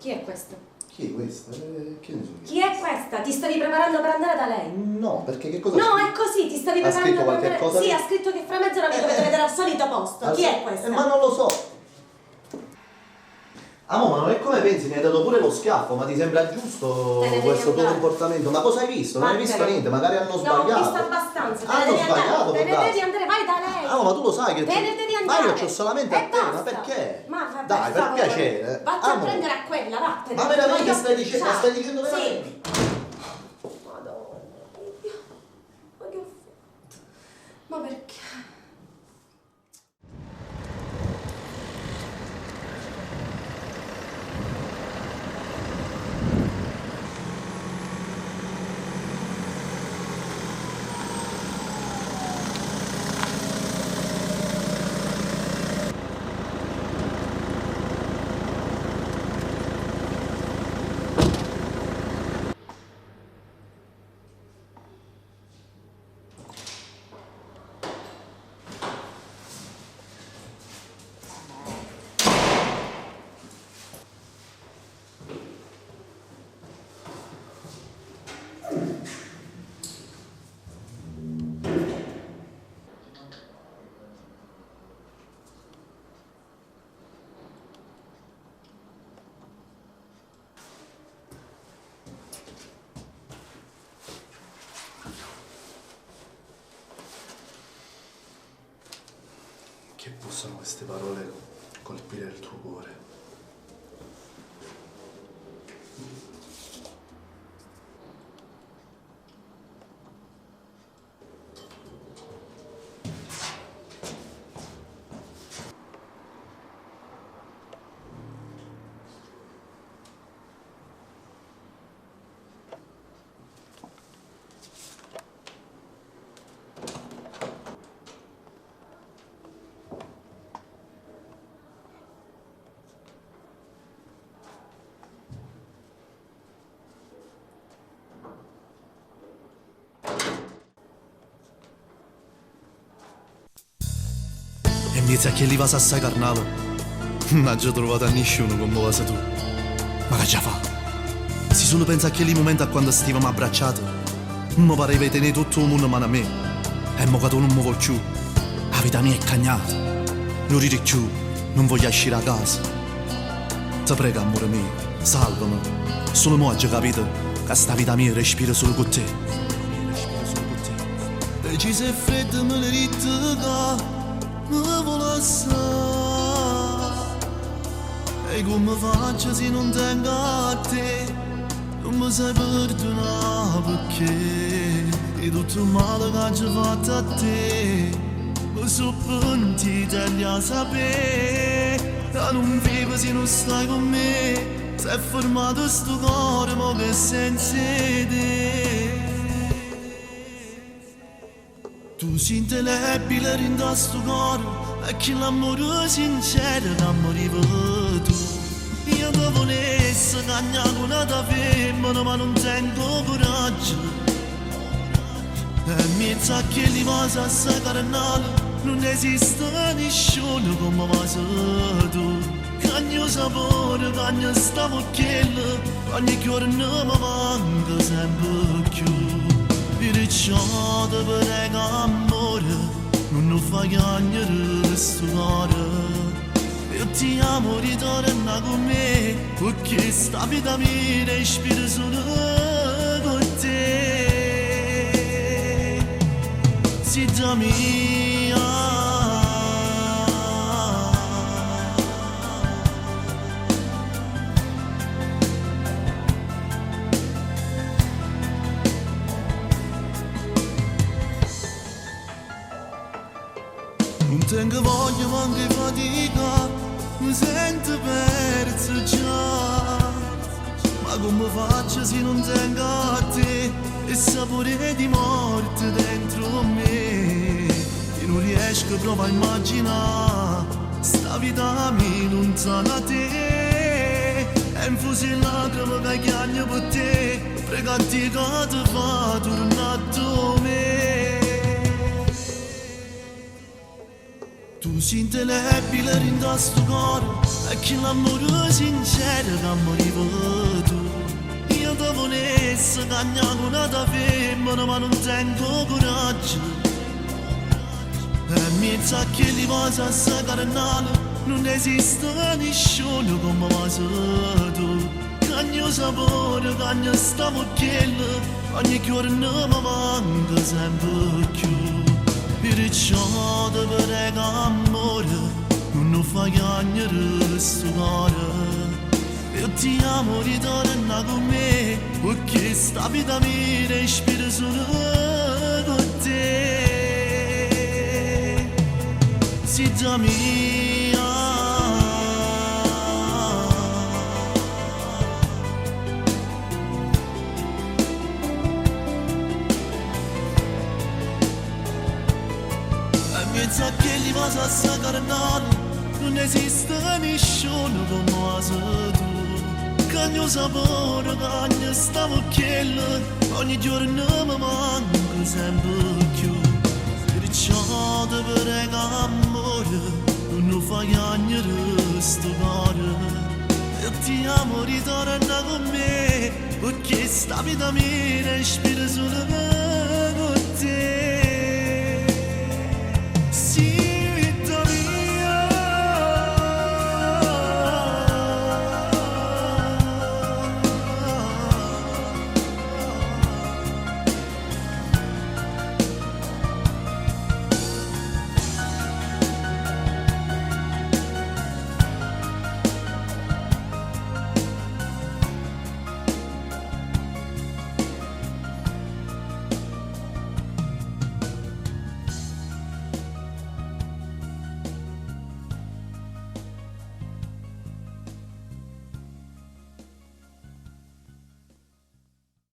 Chi è questa? Chi è questa? Che ne so io? Chi è questa? Ti stavi preparando per andare da lei? No, perché che cosa No, è così, ti stavi Ha preparando scritto per qualche andare... cosa Sì, di- ha scritto che fra mezz'ora mi dovete vedere al solito posto. Chi è questa? Ma non lo so. Amore, ma non è come pensi, mi hai dato pure lo schiaffo, ma ti sembra giusto Te ne devi questo tuo andare. comportamento? Ma cosa hai visto? Non hai visto Vattene. niente, magari hanno No, ho sbagliato. visto abbastanza. Hanno sbagliato, Te ne può devi darsi. andare, vai da lei. Ah, ma tu lo sai che Te ne devi andare. Ma io c'ho solamente a E te, ma basta. perché? Ma vabbè, dai, per favore. piacere. Vatti a Amore. prendere a quella, vattene. Ma veramente Voglio- stai dicendo, Ciao. stai dicendo Sì. veramente? Madonna mia. Ma che ho fatto? Ma perché? Che possono queste parole colpire il tuo cuore? E mi sa che li va assai carnale. Non ha già trovato a nessuno come lo sai tu. Ma che già fa? Si solo pensa a quel momento a quando stavamo abbracciati. Mi pareva di tenere tutto il mondo mano a me. E mo che tu non mi vuoi più. La vita mia è cagnata. Non ridi più, non voglio uscire a casa. Ti prego, amore mio, salvami. Solo mo ho già capito che sta vita mia respira solo con te. E ci sei freddo me le ritta mi vuole assai. E come faccio se non tengo a te? Non mi sai perdonare perché è tutto il male che ci fatto a te. Mi sono pentito e a sapere che non vivo se non stai con me. Si è fermato sto cuore ma che senza te. Tu sei indelebile rinda sto cuore e che l'amore sincero che moriva tu. Io ti volessi cagnare con una femmina ma non tengo coraggio. E mi sa che li vasi assai carnale non esiste nessuno come vasi tu. Cagno sapore, cagno stavo chiello, ogni giorno mi manca sempre più. Perciò ti prego amore, non fai cagnare questo cuore. Io ti amo, ritorna con me, perché sta vita mia respira solo con te. Zita mia. Non tengo voglia, manca fatica, mi sento perso già. Ma come faccio se non tengo a te il sapore di morte dentro me? Io non riesco proprio a immaginare sta vita mia lontana da te. E infusi in lacrime che chiagno per te, pregati che ti fa tornare a me. Tu tu sei indelebile rinda sto cuore e che l'amore sincero che morivo tu. Io ti volessi cagnare una da femmina ma non tengo coraggio. E mi sa che li posa a carnale non esiste nessuno come me sei tu. Cagno sapore, cagno sta mucchiella, ogni giorno mi manca sempre più. Perciò ti prego amore, non fai piangere sto cuore. Io ti amo, ritorna con me, perché sta vita mia respira solo con te. Zita mia, pensa che gli va a sacarnare, non esiste nessuno come sei tu. Cagno sapore, cagno sta mucchiella, ogni giorno mi manca sempre più. Perciò ti prego amore, non fai piangere sto cuore. Io ti amo, ritorna con me, perché sta vita mia respira solo